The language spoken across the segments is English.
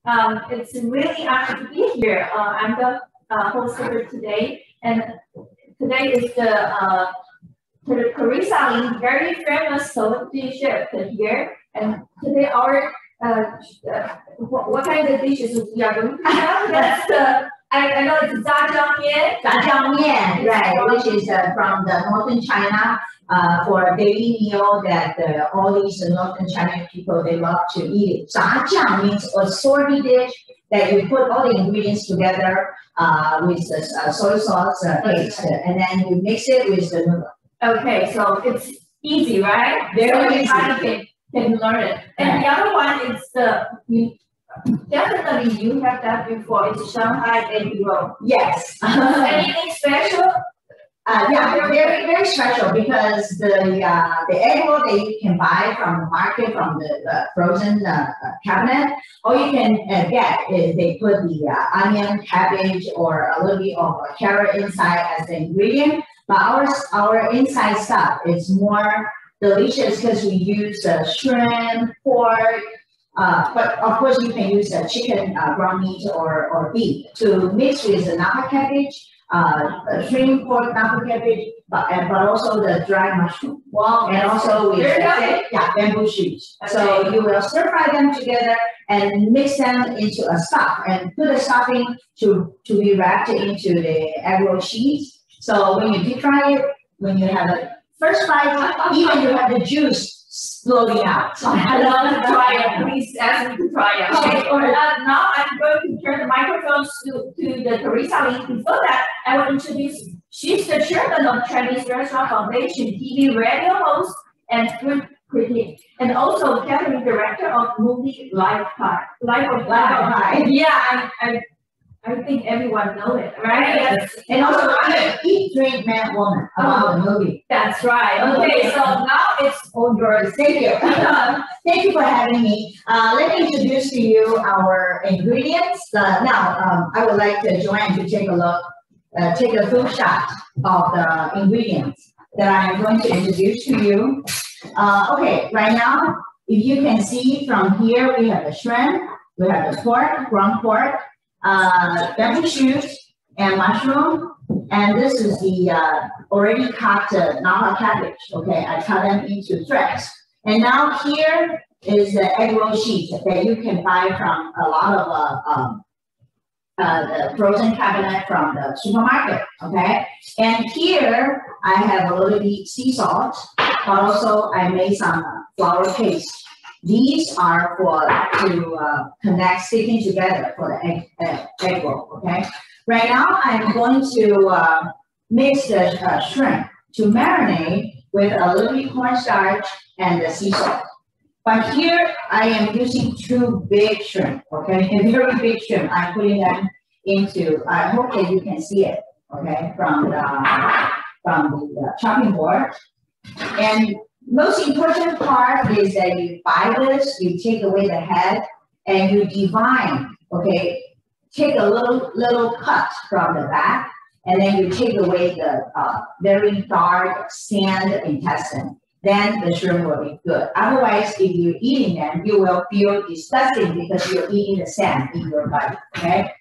It's really honored to be here. I'm the host for today, and today is the Theresa, very famous celebrity chef here. And today our what kind of dishes we are going to have? That's the I know it's Jian Mien, right? Which is from the northern China. For a daily meal that all these northern Chinese people, they love to eat it. Jian means a salty dish that you put all the ingredients together with the soy sauce paste, and then you mix it with the noodle. Okay, so it's easy, right? Very easy. Everybody can learn it. And the other one is definitely you have that before. It's Shanghai Egg Roll. Yes. Anything special? Yeah, very special because the egg roll that you can buy from the market, from the frozen cabinet, all you can get is they put the onion, cabbage, or a little bit of carrot inside as the ingredient. But our inside stuff is more delicious because we use shrimp, pork, but of course you can use chicken, ground meat, or beef to mix with the napa cabbage. Shrimp, pork, napa cabbage, but also the dry mushroom. Wow. And also with bamboo shoots. Okay. So you will stir fry them together and mix them into a stuff and put the stuffing to be wrapped into the egg roll sheets. So when you deep fry it, when you have a first bite, even you have the juice flowing out. So I love to try it. Please ask me to try it. Okay. Now I'm going to turn the microphones to the Theresa. Before that, I will introduce. She's the chairman of Chinese Restaurant Foundation, TV radio host, and food critic, and also catering director of movie Life of Pi. Yeah, I think everyone knows it, right? Yes. And also, Eat, Drink, Man, Woman about the movie. That's right. Okay, so now it's all yours. Thank you. Thank you for having me. Let me introduce to you our ingredients. Now, I would like Joanne to take a look, take a full shot of the ingredients that I am going to introduce to you. Okay, right now, if you can see from here, we have the shrimp, we have the pork, ground pork, bamboo shoots and mushroom, and this is the already cut napa cabbage. Okay, I cut them into threads. And now here is the egg roll sheet that you can buy from a lot of the frozen cabinet from the supermarket. Okay, and here I have a little bit sea salt, but also I made some flour paste. These are to connect, sticking together for the egg roll, okay? Right now, I'm going to mix the shrimp to marinate with a little bit cornstarch and the sea salt. But here, I am using two big shrimp, okay? A very big shrimp. I'm putting them into, I hope that you can see it, okay? From the chopping board. And most important part is that you buy this, you take away the head, and you divine, okay? Take a little cut from the back, and then you take away the very dark sand intestine. Then the shrimp will be good. Otherwise, if you're eating them, you will feel disgusting because you're eating the sand in your body, okay?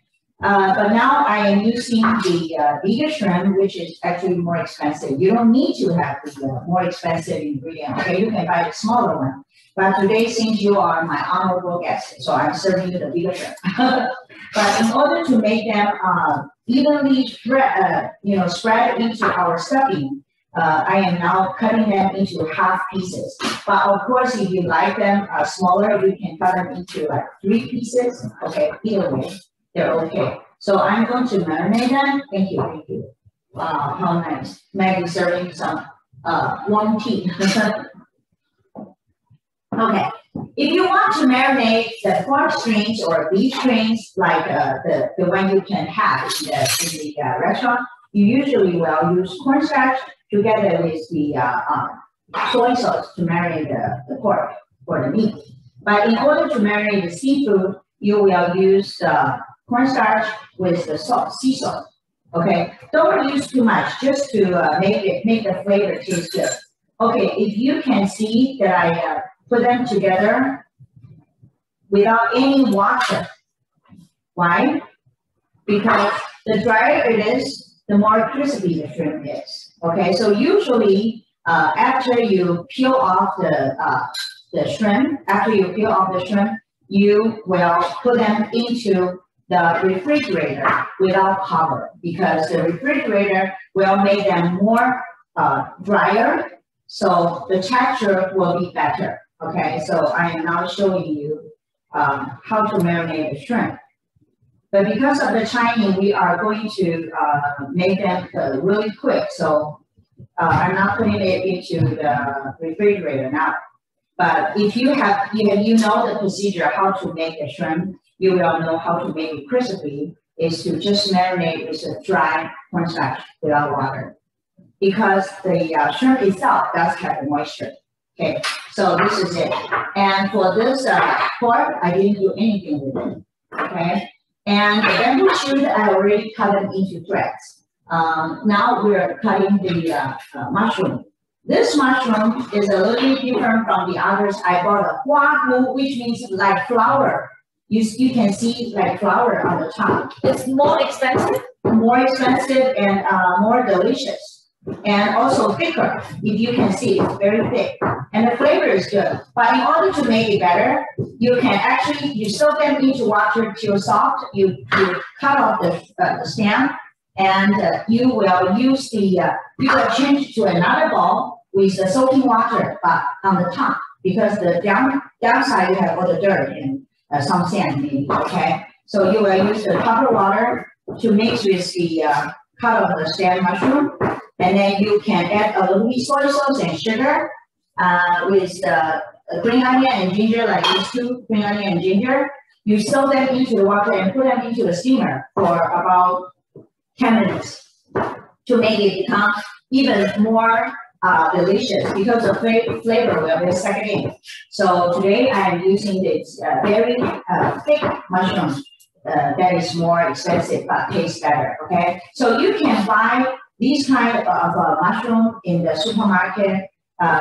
But now I am using the bigger shrimp, which is actually more expensive. You don't need to have the more expensive ingredient. Okay, you can buy the smaller one. But today, since you are my honorable guest, so I'm serving you the bigger shrimp. But in order to make them evenly spread into our stuffing, I am now cutting them into half pieces. But of course, if you like them smaller, you can cut them into like 3 pieces. Okay, either way. They're okay. So I'm going to marinate them. Thank you. Wow, how nice. Maggie serving some warm tea. Okay. If you want to marinate the pork strings or beef strings, like the one you can have in the restaurant, you usually will use cornstarch together with the soy sauce to marinate the pork or the meat. But in order to marinate the seafood, you will use cornstarch with the sea salt. Okay, don't use too much, just to make the flavor taste good. Okay, if you can see that I put them together without any water. Why? Because the drier it is, the more crispy the shrimp is. Okay, so usually after you peel off the shrimp, you will put them into the refrigerator without cover, because the refrigerator will make them more drier, so the texture will be better. Okay, so I am now showing you how to marinate the shrimp. But because of the timing, we are going to make them really quick. So I'm not putting it into the refrigerator now. But if you know the procedure how to make the shrimp, you will know how to make it crispy, is to just marinate with a dry cornstarch without water. Because the shrimp itself does have the moisture. Okay, so this is it. And for this pork, I didn't do anything with it. Okay, and the bamboo shoot, I already cut them into threads. Now we're cutting the mushroom. This mushroom is a little bit different from the others. I bought a hua, which means like flower. You can see like flower on the top. It's more expensive? More expensive and more delicious. And also thicker. If you can see, it's very thick. And the flavor is good. But in order to make it better, you can actually, you soak them into water till soft. You cut off the stem, and you will use you will change to another bowl with the soaking water, but on the top, because the downside you have all the dirt and some sand maybe, okay? So you will use the copper water to mix with the cut of the stem mushroom, and then you can add a little bit soy sauce and sugar with the green onion and ginger, like these two, green onion and ginger. You soak them into the water and put them into the steamer for about 10 minutes to make it become even more delicious, because the flavor will be second in. So today I am using this very thick mushroom that is more expensive but tastes better. Okay, so you can buy these kind of mushroom in the supermarket.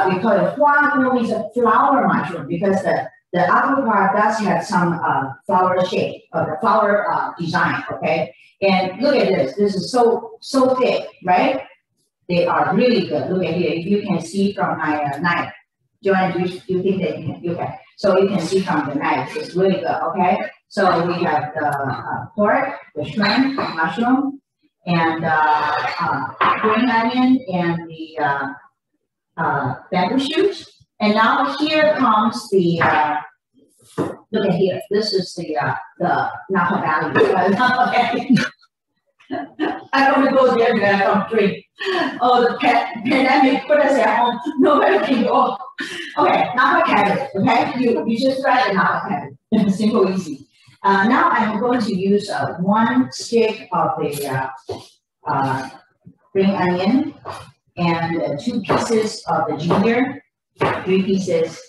We call it hua, is a flower mushroom, because the upper part does have some flower shape or the flower design. Okay, and look at this. This is so thick, right? They are really good. Look at here. If you can see from my knife, Joanne, do you think that you can? So you can see from the knife, it's really good. Okay. So we have the pork, the shrimp, mushroom, and green onion, and the bamboo shoot. And now here comes the look at here. This is the Napa Valley. I don't want to go there because I don't drink. Oh, the pandemic put us at home. Nobody can go. Okay, Napa cabbage. Okay, you just try the Napa cabbage. Simple, easy. Now I'm going to use 1 stick of the green onion and 2 pieces of the ginger, 3 pieces,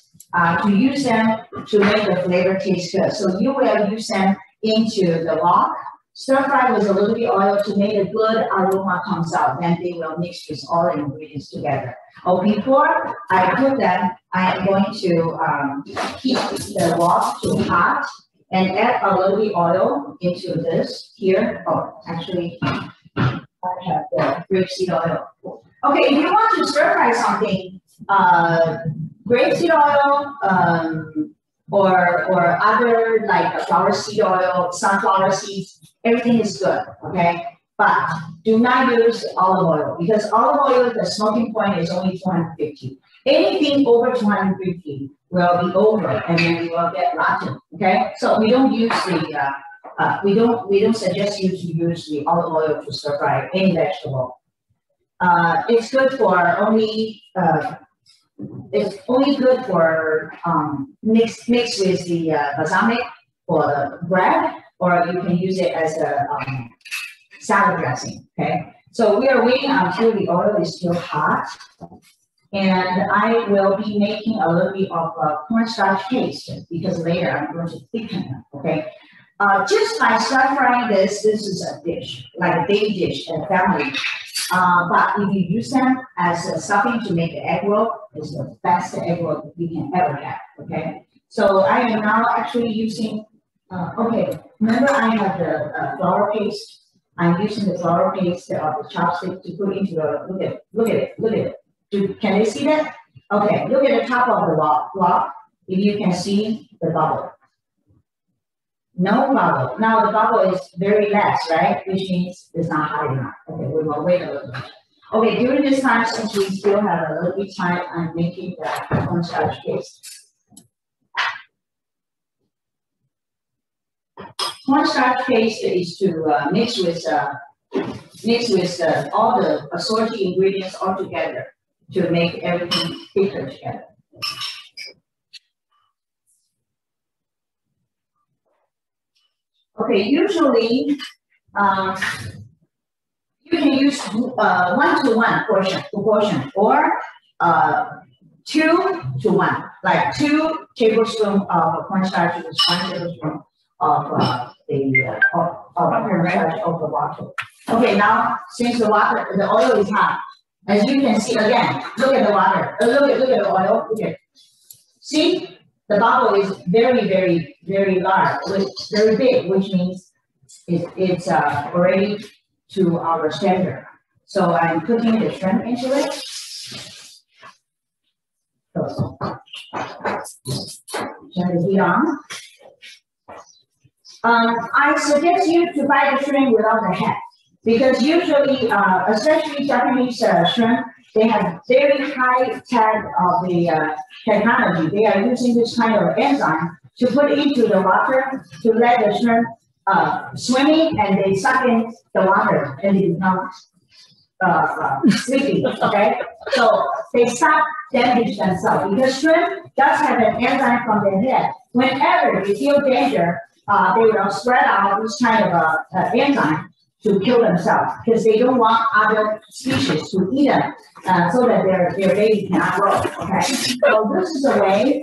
to use them to make the flavor taste good. So you will use them into the wok. Stir fry with a little bit of oil to make a good aroma comes out. Then they will mix with all the ingredients together. Oh, before I cook them, I am going to heat the wok to hot and add a little bit oil into this here. Oh, actually, I have the grapeseed oil. Okay, if you want to stir fry something, grapeseed oil or other like flower seed oil, sunflower seeds, everything is good, okay? But do not use olive oil, because olive oil, the smoking point is only 250. Anything over 250 will be over, and then you will get rotten, okay? So we don't use the, we don't suggest you to use the olive oil to stir fry any vegetable. It's good for only, it's only good for mix with the balsamic for the bread, or you can use it as a salad dressing, okay? So we are waiting until the oil is still hot, and I will be making a little bit of cornstarch paste, because later I'm going to thicken them, okay? Just by stir frying this is a dish, like a big dish and family. But if you use them as a stuffing to make the egg roll, it's the best egg roll you can ever have, okay? So I am now actually using Okay, remember I have the flour paste. I'm using the flour paste of the chopstick to put into the, look at it. Can they see that? Okay, look at the top of the block. If you can see the bubble. No bubble. Now the bubble is very less, right? Which means it's not hot enough. Okay, we will wait a little bit. Okay, during this time, since we still have a little bit time, I'm making the cornstarch paste. Cornstarch paste is to mix with all the assorted ingredients all together to make everything thicker together. Okay, usually you can use 1-to-1 proportion or 2-to-1, like 2 tablespoons of cornstarch is 1 tablespoon of cornstarch of the water. Okay, now since the oil is hot, as you can see again, look at the water. Look at the oil. Look at. See, the bubble is very large, very big, which means it's already to our standard. So I'm putting the shrimp into it. So, turn the heat on. I suggest you to buy the shrimp without the head, because usually, especially Japanese shrimp, they have very high tech of the technology. They are using this kind of enzyme to put into the water to let the shrimp swimming, and they suck in the water and they become sleepy. Okay, so they stop damage themselves because shrimp does have an enzyme from their head. Whenever they feel danger, they will spread out this kind of enzyme to kill themselves because they don't want other species to eat them, so that their baby cannot grow. Okay, so this is a way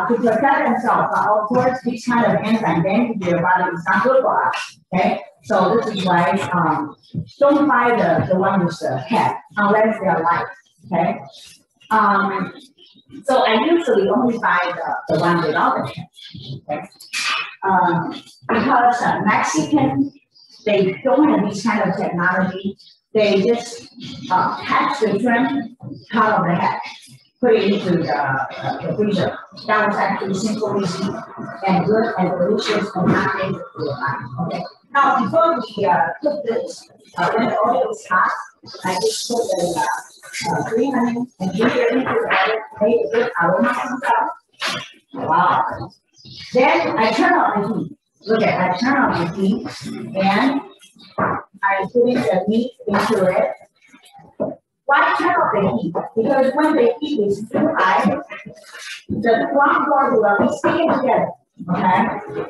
to protect themselves. But of course, this kind of enzyme damage their body is not good for us. Okay, so this is why don't buy the one with the head unless they are light. Okay, so I usually only buy the one without the head. Okay, because Mexican, they don't have this kind of technology. They just catch the shrimp out of the head, put it into the freezer. That was actually simple, easy, and good and delicious and not dangerous for your body. Okay. Now, before we cook this, when the oil is hot, I just put the green onion and ginger into the oil, make a good aroma comes out. Wow. Then I turn on the heat. Look at, I turn on the heat and I'm putting the meat into it. Why turn off the heat? Because when the heat is too high, the ground water will be sticking together. Okay?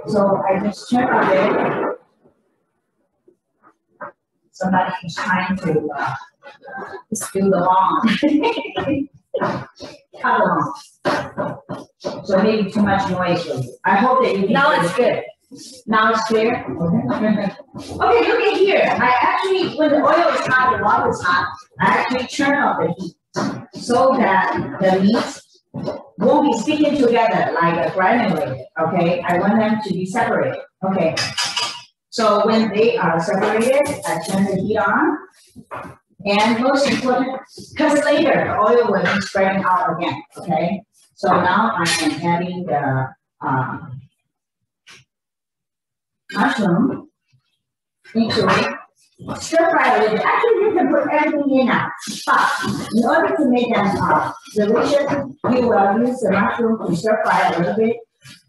So I just turn off it. Somebody is trying to do the lawn. Cut along. So maybe too much noise for you. I hope that you can. Now it's good. Now it's clear? Okay. Okay, look at here. I actually, when the oil is hot, the water is hot, I actually turn off the heat so that the meat won't be sticking together like a granulated. Okay, I want them to be separated. Okay. So when they are separated, I turn the heat on. And most important, because later the oil will be spreading out again. Okay. So now I am adding the mushroom into it. Stir fry a little bit. Actually, you can put everything in now. But in order to make them delicious, you will use the mushroom to stir fry a little bit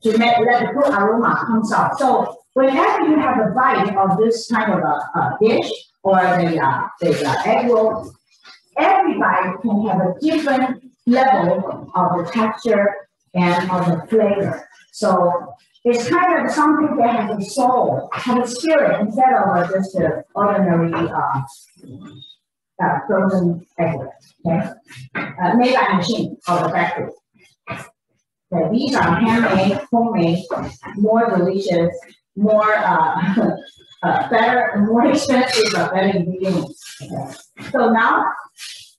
to let the good aroma come out. So whenever you have a bite of this kind of a dish or the egg roll, every bite can have a different level of the texture and of the flavor. So it's kind of something that has a soul, has a spirit, instead of just an ordinary frozen egg roll, okay? Made by machine or the factory. Okay, these are handmade, homemade, more delicious, more better, more expensive, but better ingredients. Okay. So now,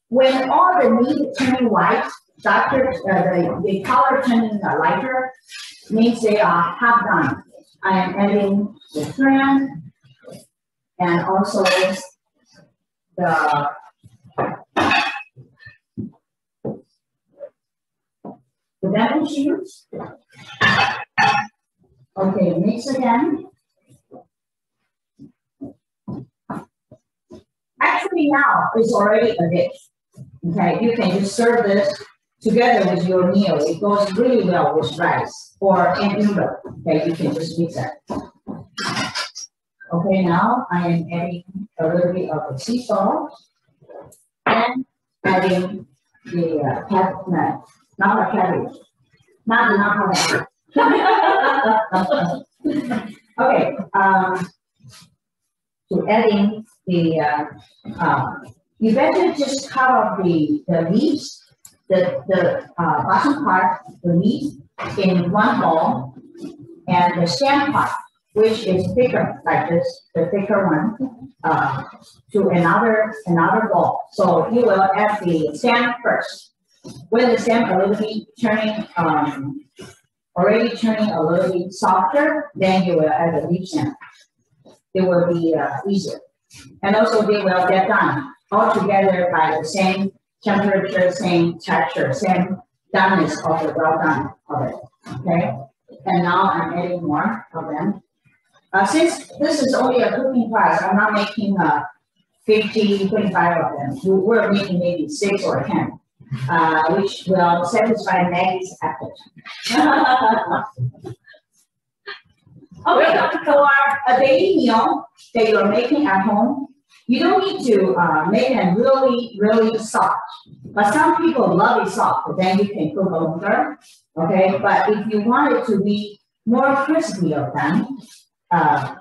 when all the meat turning white, the color turning lighter, means they are half done. I am adding the shrimp and also the bamboo shoots. Okay, mix again. Actually now it's already a dish. Okay, you can just serve this together with your meal. It goes really well with rice or an noodle. Okay, you can just mix it. Okay, now I am adding a little bit of the sea salt and adding the not a cabbage, not okay, so adding the you better just cut off the leaves, the bottom part, the leaf in one bowl, and the stem part, which is thicker, like this, the thicker one, to another bowl. So you will add the stem first. When the stem already turning a little bit softer, then you will add the leaf stem. It will be easier. And also they will get done all together by the same temperature, same texture, same doneness of the well done of it. Okay? And now I'm adding more of them. Since this is only a cooking class, I'm not making 50, 25 of them. We're making maybe 6 or 10, which will satisfy Maggie's appetite. Okay, for a daily meal that you're making at home, you don't need to make them really, really soft. But some people love it soft, then you can cook longer. Okay, but if you want it to be more crispy of them,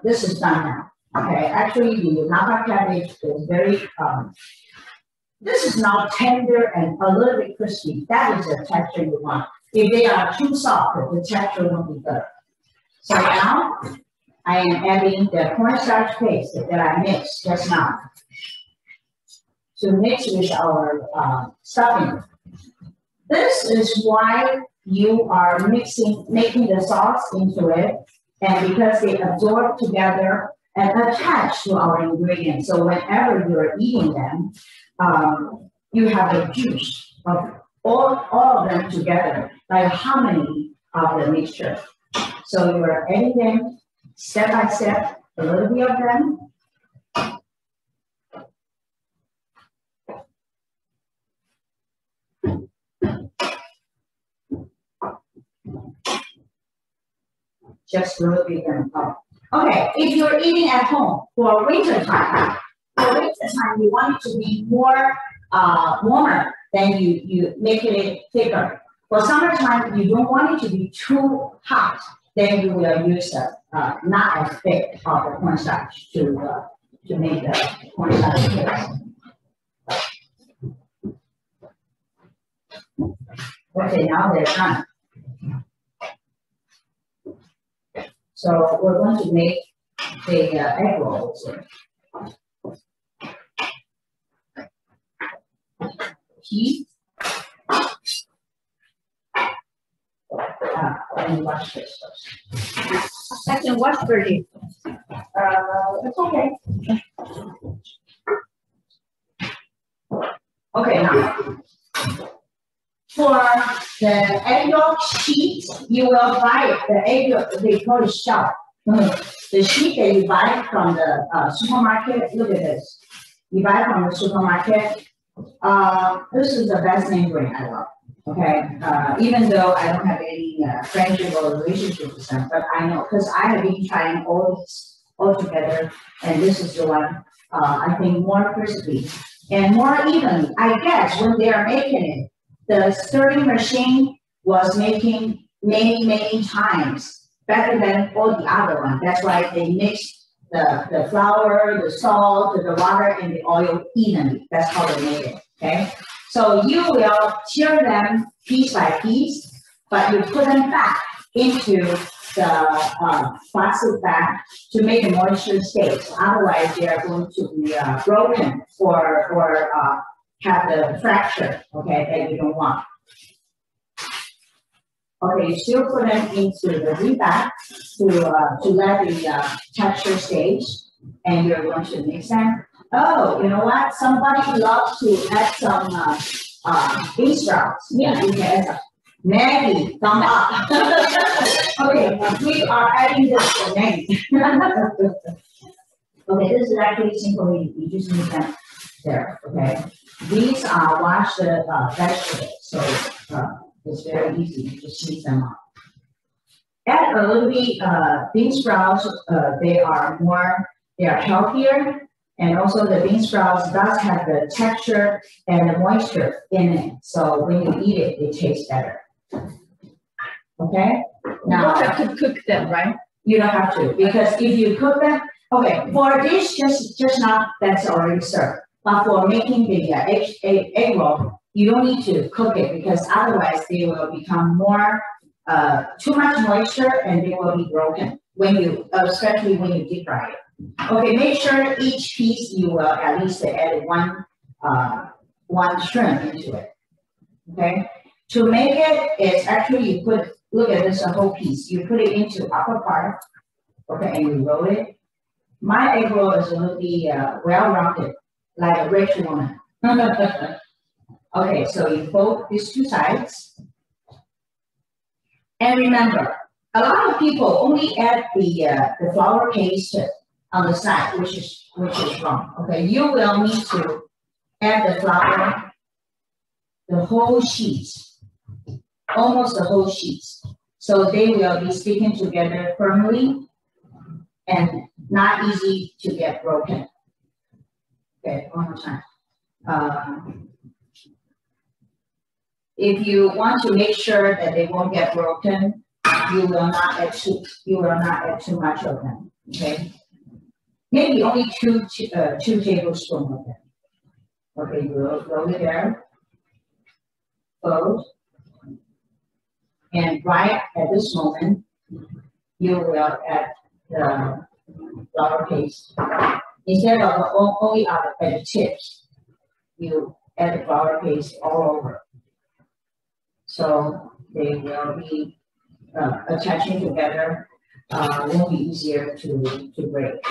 this is done now. Okay, actually the napa cabbage is very, this is now tender and a little bit crispy. That is the texture you want. If they are too soft, the texture won't be good. So now I am adding the cornstarch paste that I mixed just now to mix with our stuffing. This is why you are making the sauce into it, and because they absorb together and attach to our ingredients. So whenever you're eating them, you have the juice of all of them together, like harmony of the mixture. So you are adding them step by step, a little bit of them. Just a little bit of them. Okay, if you're eating at home for winter time, you want it to be more warmer, then you make it thicker. For summertime, you don't want it to be too hot, then you will use not as thick of the cornstarch to make the cornstarch paste. Okay, now they're done. So we're going to make the egg rolls. Heat. Let me wash this first. I can wash for you. It's okay. Okay, now. For the egg yolk sheet, you will buy the egg yolk, they call it shell. The sheet that you buy from the supermarket, look at this. You buy from the supermarket. This is the best name brand I love. Okay, even though I don't have any friendship or relationship with them, but I know because I have been trying all these all together, and this is the one I think more crispy and more evenly. I guess when they are making it, the stirring machine was making many times better than all the other ones. That's why they mixed the flour, the salt, the water, and the oil evenly. That's how they made it. Okay. So you will tear them piece by piece, but you put them back into the plastic bag to make the moisture stay. So otherwise, they are going to be broken or have the fracture, okay, that you don't want. Okay, you still put them into the deep bath to let the texture stage, and you're going to mix them. Oh, you know what? Somebody loves to add some bean sprouts. Yeah, you can add some. Maggie, thumb up. Okay, we are adding this to Maggie. Okay, this is actually simple. You just need them there. Okay, these are washed vegetables, so it's very easy. You just heat them up. Add a little bit bean sprouts. They are healthier, and also the bean sprouts does have the texture and the moisture in it. So when you eat it, it tastes better. Okay. Now you don't have to cook them, right? You don't have to, because if you cook them, okay, for a dish just now that's already served. But for making the egg roll, you don't need to cook it, because otherwise they will become more too much moisture and they will be broken especially when you deep fry it. Okay, make sure each piece you will at least add one shrimp into it. Okay, to make it's actually look at this whole piece. You put it into upper part, okay, and you roll it. My egg roll is a little bit well-rounded, like a rich woman. Okay, so you fold these two sides. And remember, a lot of people only add the flour paste on the side, which is wrong. Okay, you will need to add the flour, the whole sheet, almost the whole sheet. So they will be sticking together firmly and not easy to get broken. Okay, one more time. If you want to make sure that they won't get broken, you will not add too much of them. Okay, maybe only two tablespoons of them. Okay, you roll it there, fold, and right at this moment, you will add the flour paste. Instead of only at the tips, you add the flour paste all over. So they will be attaching together, won't be easier to break.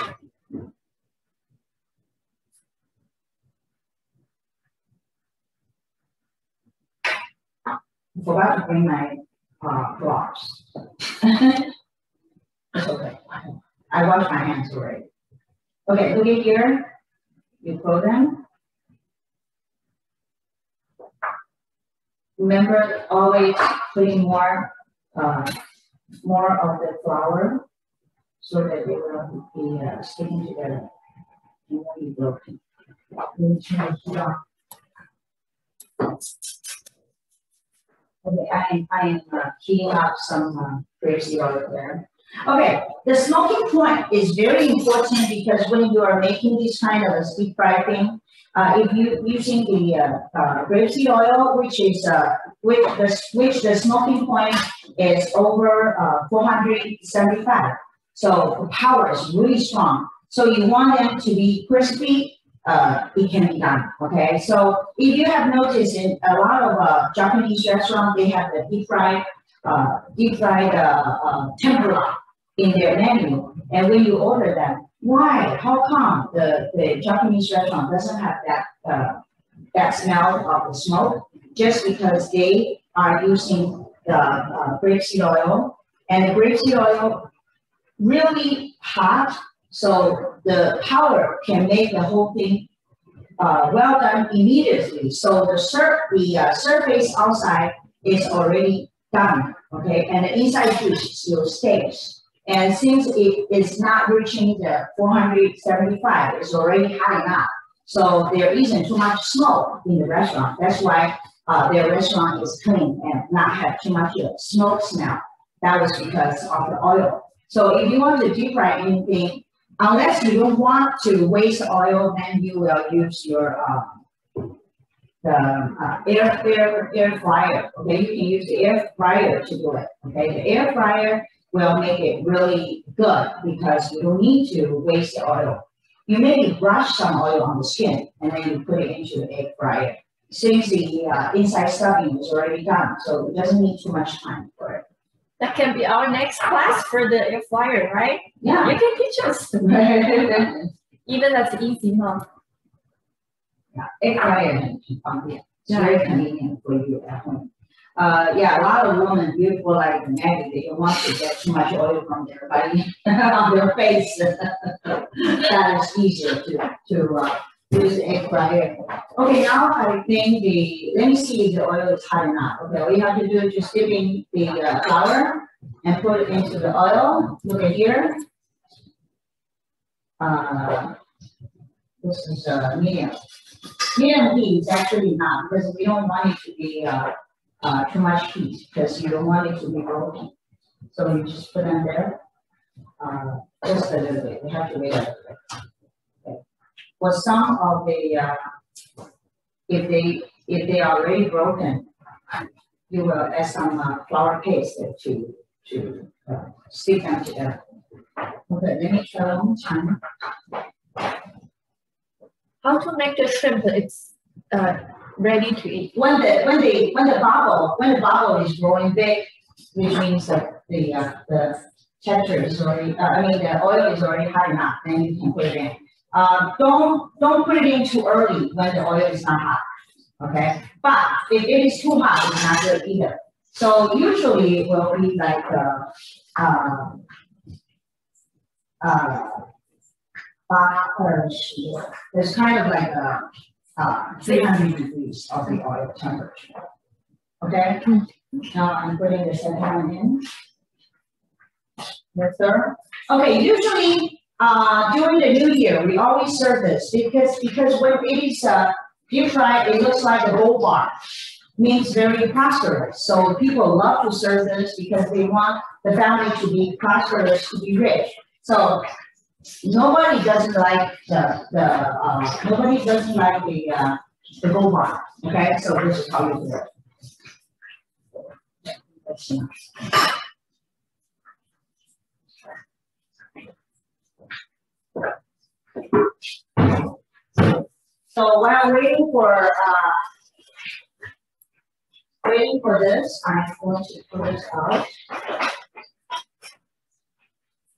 I forgot to bring my gloves. It's okay. I washed my hands already. Okay, look at here. You fold them. Remember, always putting more of the flour so that they will be sticking together and won't be broken. Okay, I am heating up some grapeseed oil there. Okay, the smoking point is very important, because when you are making this kind of a deep fry thing, if you're using the grapeseed oil, which the smoking point is over 475, so the power is really strong. So you want them to be crispy. It can be done. Okay, so if you have noticed in a lot of Japanese restaurants, they have the deep fried tempura in their menu, and when you order them, why? How come the Japanese restaurant doesn't have that smell of the smoke? Just because they are using the grapeseed oil, and the grapeseed oil really hot, so the power can make the whole thing well done immediately. So the surface outside is already done, okay, and the inside juice still stays. And since it is not reaching the 475, it's already high enough. So there isn't too much smoke in the restaurant. That's why their restaurant is clean and not have too much smoke smell. That was because of the oil. So if you want to deep fry anything, unless you don't want to waste oil, then you will use your air fryer. Okay, you can use the air fryer to do it. Okay, the air fryer will make it really good because you don't need to waste the oil. You maybe brush some oil on the skin and then you put it into the air fryer. Since the inside stuffing is already done, so it doesn't need too much time for it. That can be our next class for the air fryer, right? Yeah. You can teach us. Even that's easy, huh? Yeah, egg fryer. It's very convenient for you at home. Yeah, a lot of women, beautiful like Maggie, they don't want to get too much oil from their body, on their face. That is easier to use egg fryer. Okay, now I think let me see if the oil is hot enough. Okay, all you have to do is just dip in the flour and put it into the oil. Look at here. This is medium. Medium heat is actually not, because we don't want it to be too much heat, because you don't want it to be broken. So you just put them there, just a little bit. We have to wait a little bit. Okay. For some of the, if they are already broken, you will add some flour paste to stick them together. Okay, let me try one more time. How to make the shrimp? It's ready to eat. When the bubble is growing big, which means that the texture is already, the oil is already hot enough, then you can put it in. Don't put it in too early when the oil is not hot. Okay, but if it is too hot, it's not good either. So usually it will be like it's kind of like 300 degrees of the oil temperature. Okay, now I'm putting the second one in. The third. Okay, usually during the New Year we always serve this because when it is deep fried, it looks like a gold bar. Means very prosperous. So people love to serve this because they want the family to be prosperous, to be rich. So nobody doesn't like the gold bar. Okay, so this is how you do it. So while waiting for this, I'm going to pull this out.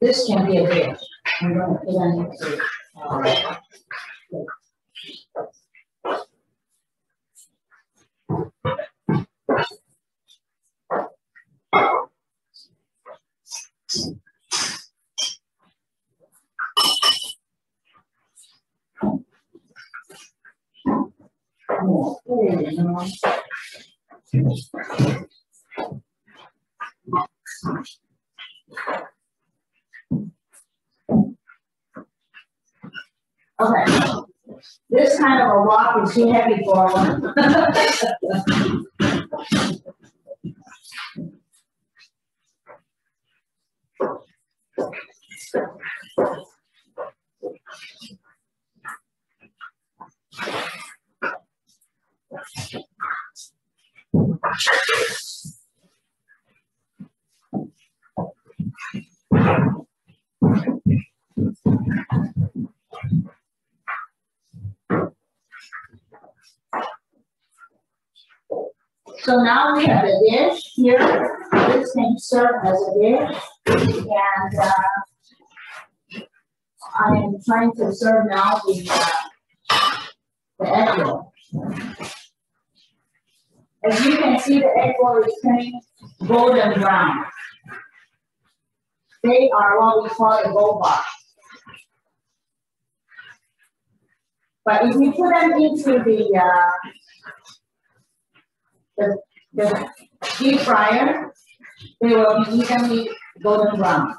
This can be a dish. I'm going to put it into okay, this kind of a wok is too heavy for one. So now we have a dish here. This can serve as a dish, and I am trying to serve now the egg roll. As you can see, the egg roll is turning golden brown. They are what we call the gold bar. But if we put them into the deep fryer, they will be evenly golden brown.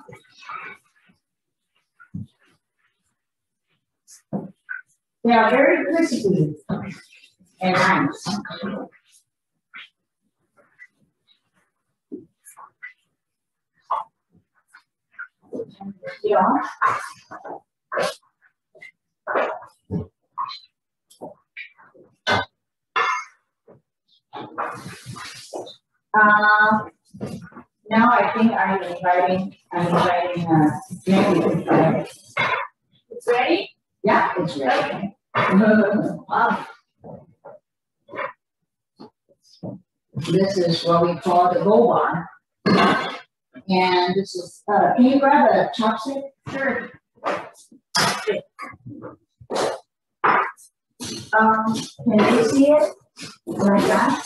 They are very crispy and nice. Yeah. Now I think I'm inviting Jian to try it. It's ready? Yeah, it's ready. Wow. This is what we call the gold bar. And this is, can you grab a chopstick? Sure. Can you see it? Like that?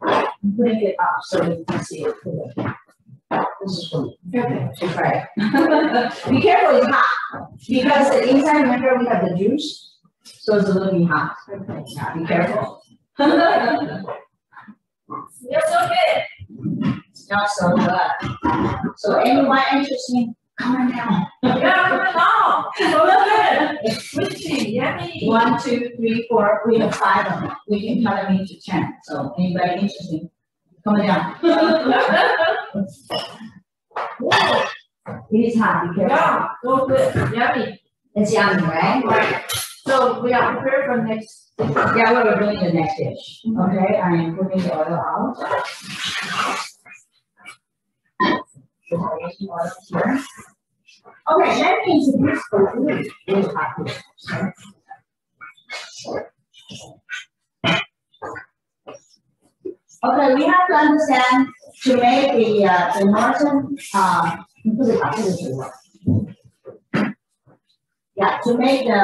I'm putting it up so you can see it clearly. This is for me. Okay, right. Be careful, it's hot. Because the inside, remember, we have the juice. So it's a little bit hot. Okay, yeah, be careful. You're so good. Smells so good. So anyone interested? Come on down. Yeah, come on. So good. Squishy, yummy. 1, 2, 3, 4. We have 5 of them. We can cut them into 10. So anybody interested? Come on down. It is hot. Be careful. Yeah, so good. Yummy. It's yummy, right? Right. So we are prepared for next. Yeah, we're doing the next dish. Okay, I am putting the oil out. Here. Okay, let me introduce the food. It is hot here. Okay, we have to understand to make the northern yeah, to make the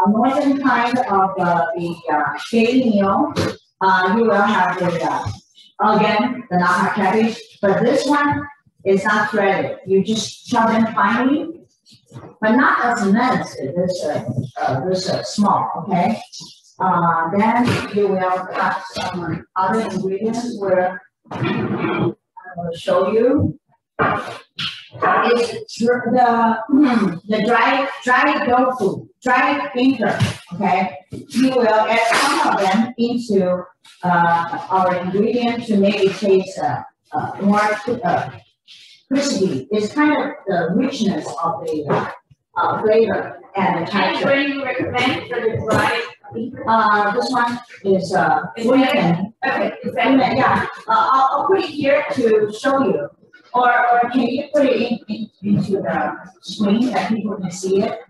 northern kind of the daily meal, you will have the again the napa cabbage, but this one is not threaded. You just chop them finely, but not as immense. This small, okay. Then you will cut some other ingredients where I will show you. It's the dry tofu, dry finger, okay? You will add some of them into our ingredient to make it taste more crispy. It's kind of the richness of the flavor and the texture. What do you recommend for the dry? This one is Mien. Okay, Mien, yeah. I'll put it here to show you. Or can you put it into the screen that people can see it?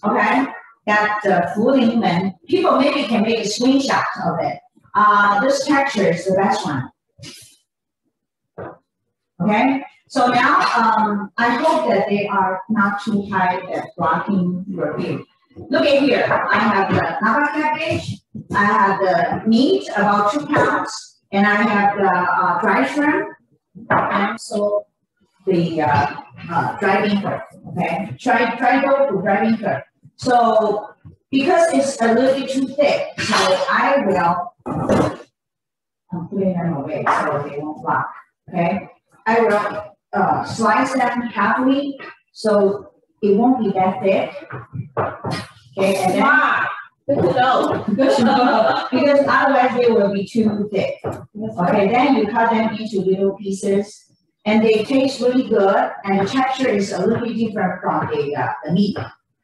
Okay, that full Mien. People maybe can make a screenshot of it. This texture is the best one. Okay, so now I hope that they are not too tight at blocking your view. Look at here. I have the napa cabbage. I have the meat, about 2 pounds. And I have the dry shrimp and also the dry bean curd, okay? Dry tofu, dry bean curd. So because it's a little bit too thick, so I will, I'm putting them away so they won't block, okay? I will slice them halfway so it won't be that thick, okay? And then, wow. Good to know. Good to know. Because otherwise they will be too thick. Okay, then you cut them into little pieces, and they taste really good, and the texture is a little bit different from the meat.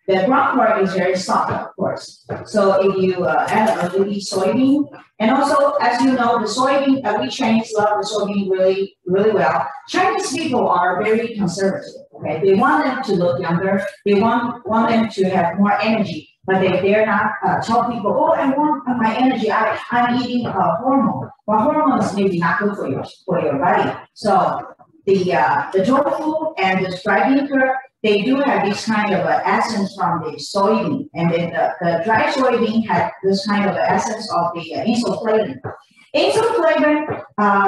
The ground pork is very soft, of course. So if you add a little bit soybean, and also, as you know, the soybean, we Chinese love the soybean really, really well. Chinese people are very conservative, okay? They want them to look younger. They want them to have more energy. But they dare not tell people, oh, I want my energy, I'm eating a hormone. Well, hormones may be not good for your body. So the tofu and the dry bean curd, they do have this kind of essence from the soybean. And then the dry soybean has this kind of essence of the isoflavone. Isoflavone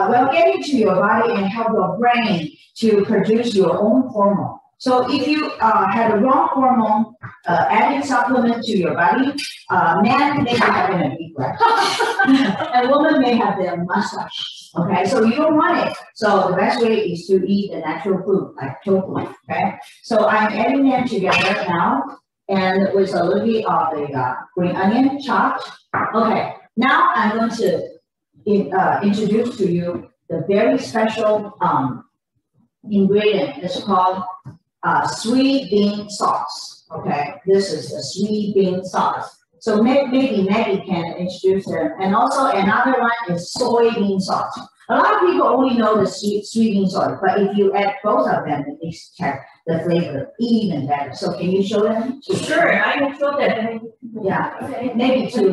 will get into your body and help your brain to produce your own hormone. So if you had a wrong hormone adding supplement to your body, man may be having a deep breath. A woman may have their mustache. Okay, so you don't want it. So the best way is to eat the natural food like tofu. Okay, so I'm adding them together now, and with a little bit of the green onion chopped. Okay, now I'm going to introduce to you the very special ingredient. It's called sweet bean sauce. Okay, this is the sweet bean sauce. So maybe Maggie can introduce them. And also another one is soybean sauce. A lot of people only know the sweet bean sauce, but if you add both of them, it makes the flavor even better. So can you show them? Sure, I can show them. Yeah, okay. maybe to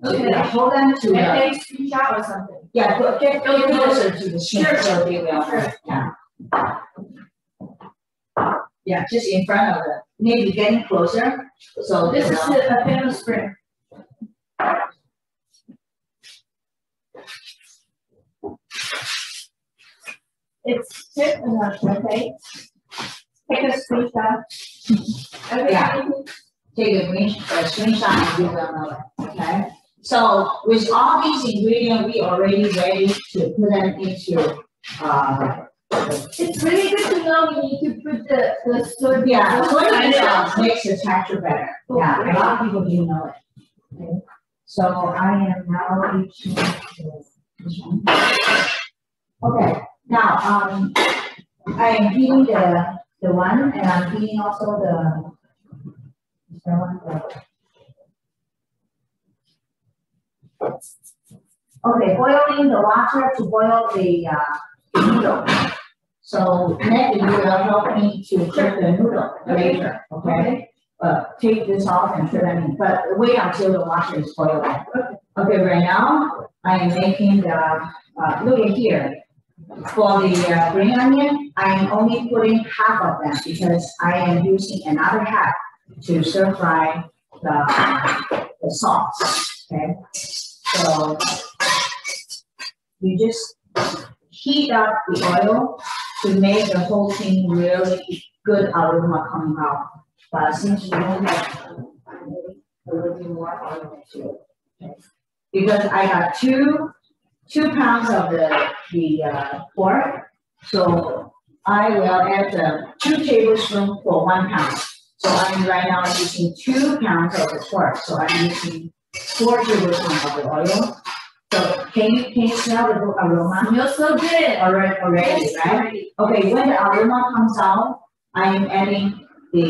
hold them to screenshot or something. Yeah, get closer to the shrimp so they will. Yeah. Yeah, just in front of the, maybe getting closer. So This is a famous shrimp. It's just enough, okay? Take a screenshot. Okay. Yeah. Take a screenshot and you will know it, okay? So with all these ingredients, we already ready to put them into, It's really good to know you need to put the soy. yeah, soy sauce makes the texture better. Yeah, a lot of people do know it. Okay. So I am now reaching this one. Okay, now I am heating the one, and I'm heating also the okay, boiling the water to boil the noodle. So maybe you will help me to cook the noodle later, okay? Take this off and put them in, but wait until the water is boiling. Okay, right now I am making the, look at here. For the green onion, I am only putting half of them because I am using another half to stir fry the sauce, okay? So you just heat up the oil to make the whole thing really good aroma coming out. But since you don't have a little bit more oil to it, okay? Because I got two pounds of the pork, so I will add 2 tablespoons for 1 pound. So I'm right now using 2 pounds of the pork, so I'm using 4 tablespoons of the oil. So can you smell the aroma? Smells so good. Already, right? Okay, when the aroma comes out, I'm adding the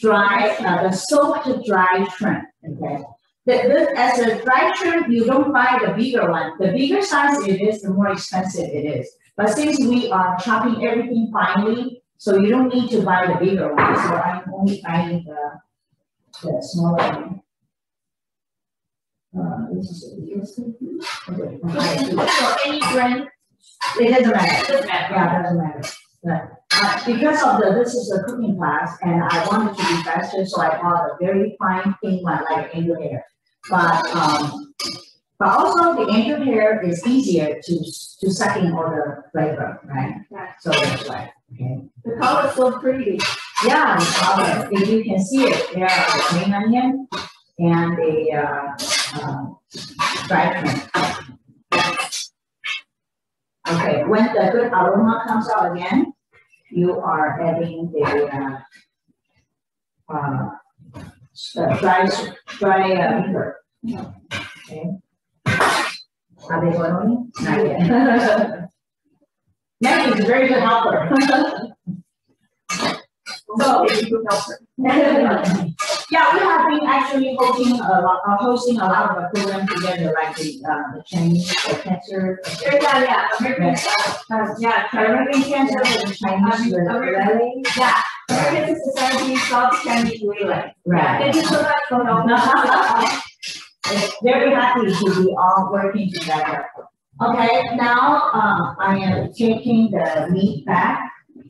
the soaked dry shrimp. Okay. As a dry shrimp, you don't buy the bigger one. The bigger size it is, the more expensive it is. But since we are chopping everything finely, so you don't need to buy the bigger one. So I'm only buying the smaller one. This is the biggest one. Okay. For any brand. It doesn't matter. Doesn't matter. Yeah, it doesn't matter. But, because of this is a cooking class, and I wanted to be faster, so I bought a very fine thin one like angel hair. But also the angel hair is easier to suck in all the flavor, right? Right. So that's why. Okay. The color is so pretty. Yeah, the color. If you can see it, there are the green onion and the dried shrimp. Okay, when the good aroma comes out again, you are adding the dry liquor. Okay. Are they boiling? Not yet. Maggie is a very good helper. So, yeah, we have been actually hosting a lot of programs together, like the Chinese cancer. Yeah, American, American cancer and Chinese relay. Yeah, American Society South Chinese Relay. Right. Thank you so much for helping. Very happy to be all working together. Okay, now I am taking the meat back.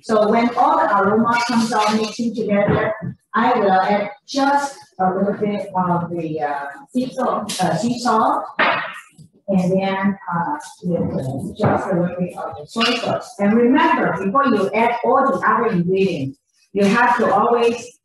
So when all the aroma comes out mixing together, I will add just a little bit of the sea salt, and then with just a little bit of the soy sauce. And remember, before you add all the other ingredients, you have to always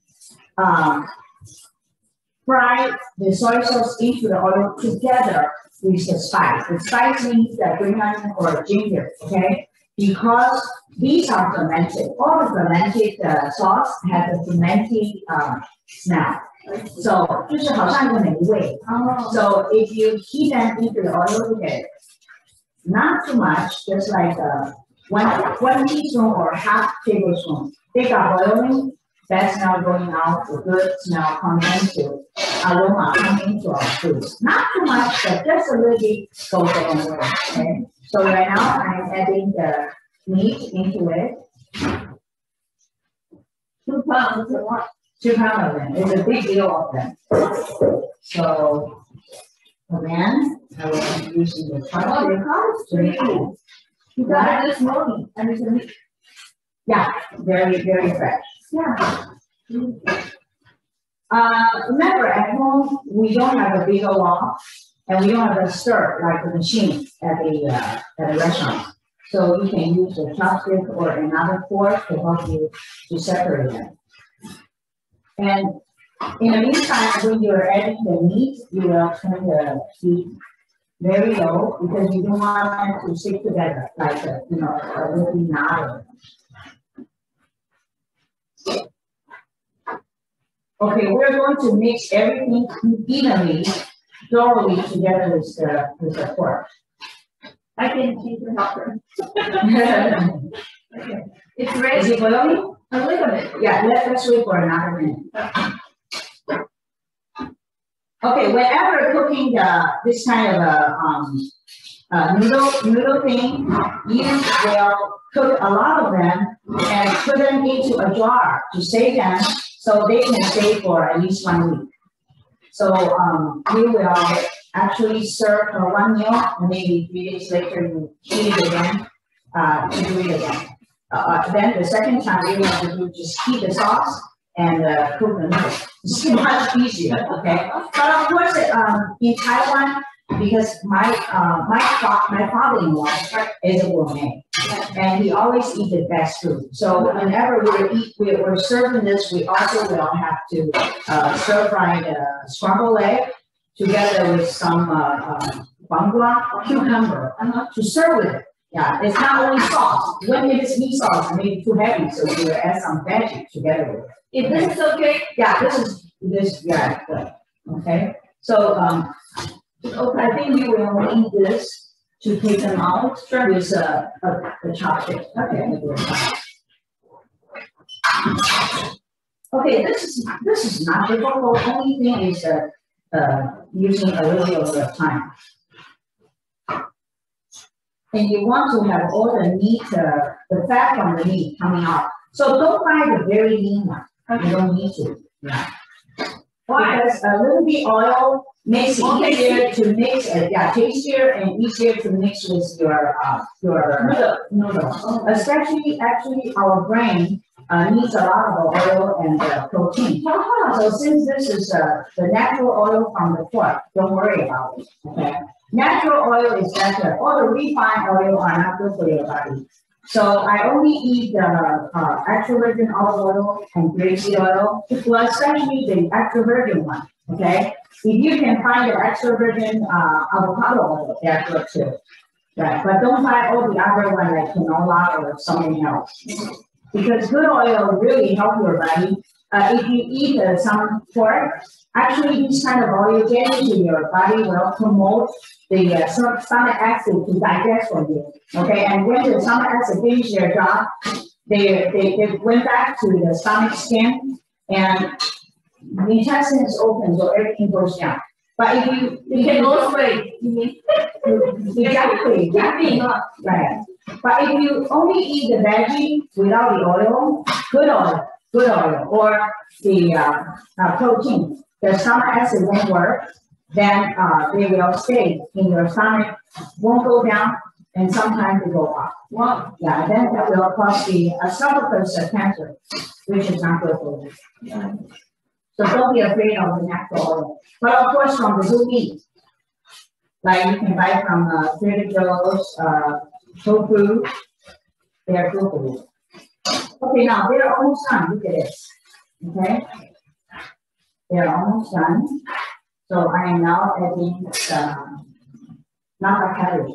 fry the soy sauce into the oil together with the spice. The spice means the green onion or ginger, okay? Because these are fermented. All the fermented sauce has a fermented smell. So 就是好像一个美味. So if you heat them into the oil together, not too much, just like one teaspoon or half tablespoon. They got boiling. That smell going out, the good smell coming into aroma coming into our food. Not too much, but just a little bit goes a long way. Okay. So right now I'm adding the meat into it. 2 pounds or what? 2 pounds of them. It's a big deal of them. So Then I will be using the Oh, chopstick. the color's pretty. You got it this morning, and it's a Yeah, very, very fresh. yeah. Remember, at home, we don't have a bigger wok, and we don't have a stir like the machine at the restaurant. So you can use a chopstick or another fork to help you to separate them. And in the meantime, when you're adding the meat, you will turn the heat very low because you don't want them to stick together like a little knot. Okay, we're going to mix everything evenly, thoroughly together with the pork. I can keep the helper. Okay. It's Is ready. it boiling? A little bit. Yeah, let's wait for another minute. Okay, whenever cooking this kind of noodle thing, you will cook a lot of them and put them into a jar to save them so they can stay for at least 1 week. So we will actually serve for one meal, and maybe 3 days later you heat it again to do it again. Then the second time you have to do just heat the sauce and cook the noodles. It's much easier, okay? But of course, in Taiwan, because my father-in-law is a gourmet, and he always eats the best food. So whenever we're serving this, we also will have to stir fry the scrambled egg together with some cucumber to serve with it. Yeah, it's not only sauce. When it is meat sauce, it may be too heavy, so we will add some veggies together with it. If this is okay, Yeah, yeah, good. Okay, so okay, I think you will need this to take them out with the chopstick. Okay. Okay, this is not difficult. The only thing is using a little bit of time. And you want to have all the meat, the fat from the meat coming out. So don't buy the very lean one. You don't need to. Yeah. Because a little bit oil makes it easier to mix. Tastier and easier to mix with your noodle. Especially, actually, our brain needs a lot of oil and protein. So since this is the natural oil from the pork, don't worry about it. Okay. Natural oil is better. All the refined oil are not good for your body. So I only eat the extra virgin olive oil and grapeseed oil, well, especially the extra virgin one. Okay. If you can find the extra virgin avocado oil, they're good too. Right. But don't buy all the other one like canola or something else. Because good oil really helps your body. If you eat some pork, actually this kind of oil get into your body will promote the stomach acid to digest for you. Okay, and when the stomach acid finishes their job, they went back to the stomach skin and the intestine is open, so everything goes down. But if you can lose weight. Exactly. Right. But if you only eat the veggie without the oil, good oil, or the protein, the stomach acid won't work, then they will stay in your stomach, won't go down, and sometimes they go up. Well, yeah, then that will cause the esophagus cancer, which is not good for you. Yeah. So don't be afraid of the natural oil. But of course, from the good meat, like you can buy from Trader Joe's, tofu, they are good for you. Okay, now they're almost done. Look at this. Okay, they're almost done. So I am now adding the napa cabbage.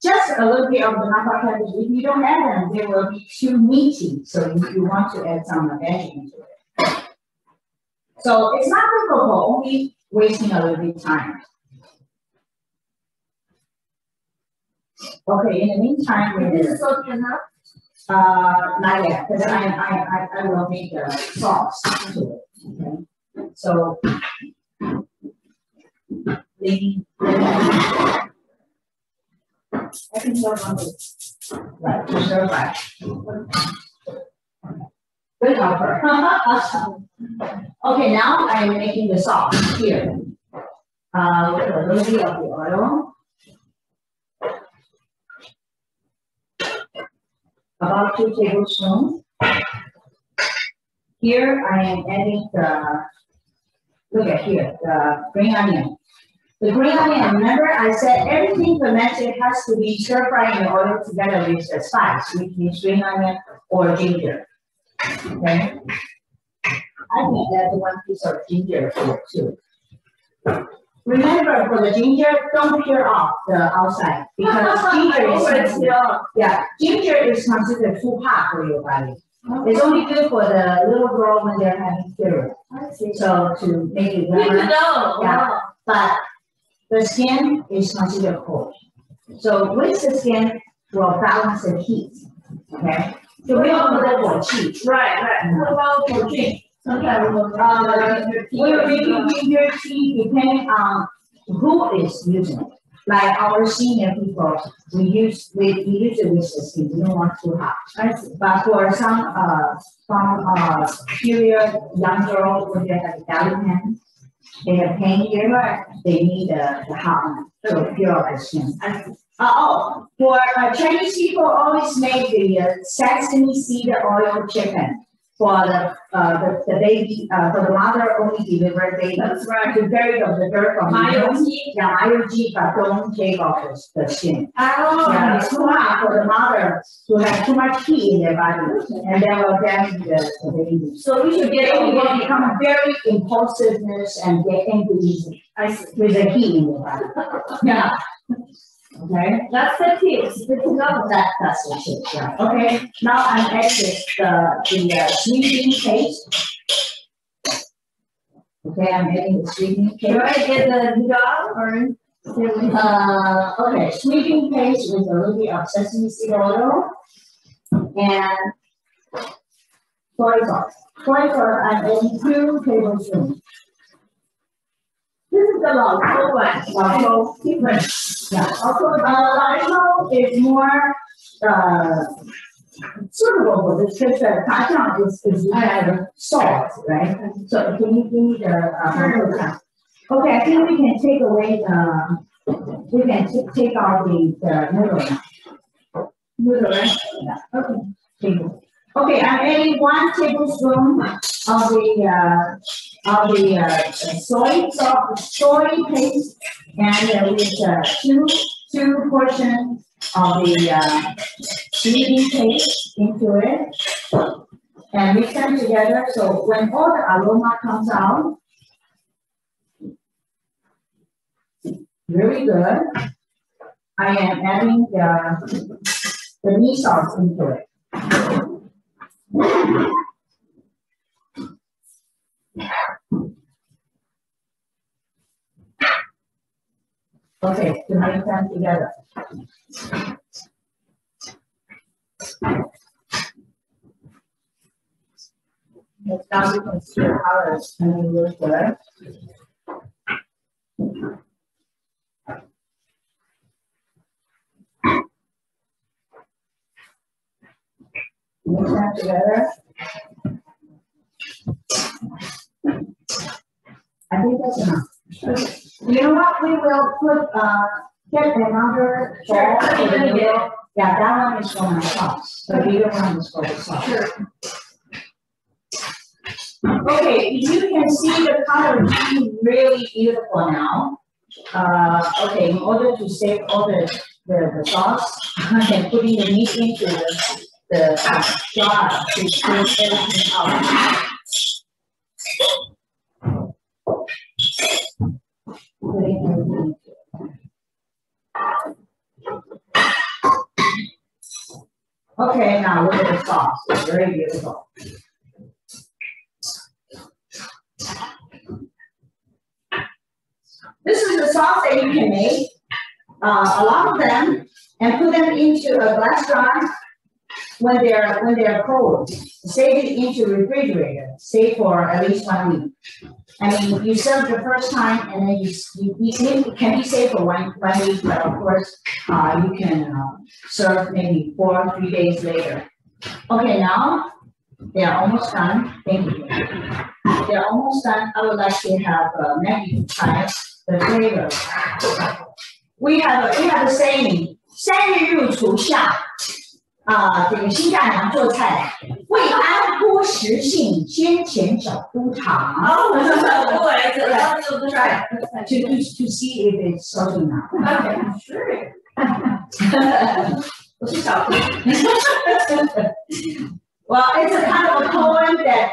Just a little bit of the napa cabbage. If you don't add them, they will be too meaty. So you want to add some veggie into it. So it's not difficult, only wasting a little bit of time. Okay, in the meantime, This is soaked enough? Not yet, because I will make the sauce to it. Okay, so I can serve on this. Right, to serve right. Good helper. Okay, now I'm making the sauce here. With a little bit of the oil. About 2 tablespoons. Here I am adding the, look at here, the green onion. The green onion, remember I said everything fermented has to be stir fried in the oil together with the spice, which means green onion or ginger. Okay? I can add 1 piece of ginger here too. Remember, for the ginger, don't peel off the outside because ginger is considered too hot for your body. Okay. It's only good for the little girl when they're having period. So to make it warmer. Yeah, but the skin is considered cold. So with the skin will balance the heat. Okay. So we don't go for cheese. Right. What about for cheese? Sometimes we're making ginger tea depending on who is using it. Like our senior people, we use it with the skin. We don't want too hot. But for some period young girls when they have belly pain, they have pain here, they need the hot one to pure the skin. For Chinese people, always make the sesame seed oil chicken. For the baby, for the mother only delivered baby. That's right. To bury the dirt from the but don't take off the skin. Oh. Yeah, it's too hot for the mother to have too much heat in their body, and then will damage the baby. So we should get it will become very impulsiveness and get angry easily with the heat in their body. Yeah. Okay, that's the tips. Good to know. That's the tip. Yeah. Okay, now I'm adding the sweetening paste. Okay, I'm adding the sweetening paste. Do I get the noodle or? Okay, sweetening paste with a little bit of sesame seed oil and soy sauce. Soy sauce, I'm adding 2 tablespoons. This is the Lao one. Different. Yeah. Also, Lao is more suitable for this because the kacang is salt, right? So can you give me the okay, I think we can take away we can take out the noodle. Noodle, right? Yeah. Okay. Okay, I'm adding 1 tablespoon of the soy paste and with 2 portions of the sweetening paste into it, and mix them together. So when all the aroma comes out, very good. I am adding the meat sauce into it. Okay, to make them together. Now you can see the colors coming really good. Mix them together. I think that's enough. You know what? We will put get another bowl in the middle. Yeah, that one is for my sauce. The bigger one is for the sauce. Sure. Okay, you can see the color is really beautiful now. Okay, in order to save all the sauce, I can put in the meat into the jar to squeeze everything out. Okay, now look at the sauce. It's very beautiful. This is the sauce that you can make, a lot of them, and put them into a glass jar when they're cold. Save it into the refrigerator. Stay for at least 1 week. I mean, you serve the first time, and then it can be saved for one week, but of course, you can serve maybe 4 or 3 days later. Okay, now They are almost done. Thank you. They are almost done. I would like to have Maggie try the flavor. We have a saying: 3日入厨下。这个新丈娘做菜，为安乎食性，先前少铺糖。Oh, let's try. To see if it's salty now. Okay, sure. 我是小朋友。Well, it's a kind of a poem that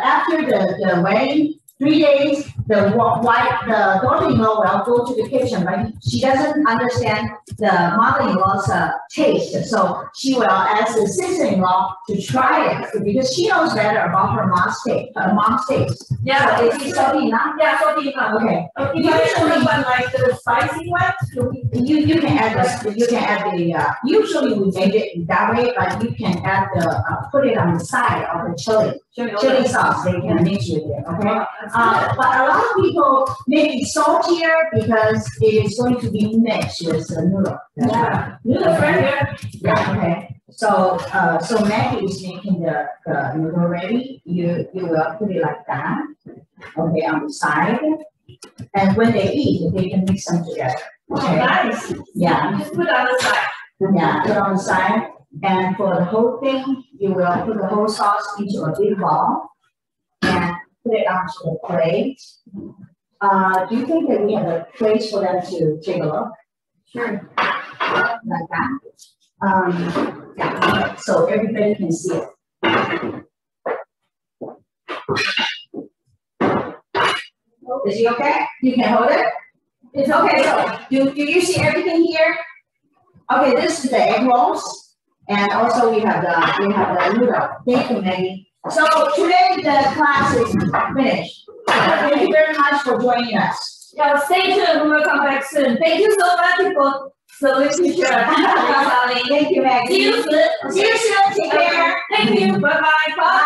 after the wedding, 3 days, the daughter-in-law will go to the kitchen, but she doesn't understand the mother-in-law's taste. So she will ask the sister-in-law to try it because she knows better about her mom's taste. Yeah, so it's salty enough? Yeah, salty enough. Okay. Usually when like the spicy one, you can add the usually we make it that way, but you can add put it on the side of the chili sauce. They can mix with it. Okay. But a lot of people make it saltier because it is going to be mixed with the noodle. Yeah, noodles right here. Yeah. Okay. So Maggie is making the noodle ready. You will put it like that. Okay, on the side. And when they eat, they can mix them together. Okay. Oh, nice. Yeah. Just put it on the side. Yeah, put on the side. And for the whole thing, you will put the whole sauce into a big bowl and put it onto the plate. Do you think that we have a place for them to take a look? Sure. Like that. Yeah, so everybody can see it. Is he okay? You can hold it? It's okay. So do you see everything here? Okay, this is the egg rolls, and also we have the noodle. Thank you, Maggie. So today the class is finished. Thank you very much for joining us. Yeah, stay tuned. We will come back soon. Thank you so much for solution. Thank you, Maggie. See you soon. See you soon. Take care. Thank you. Bye bye. Bye.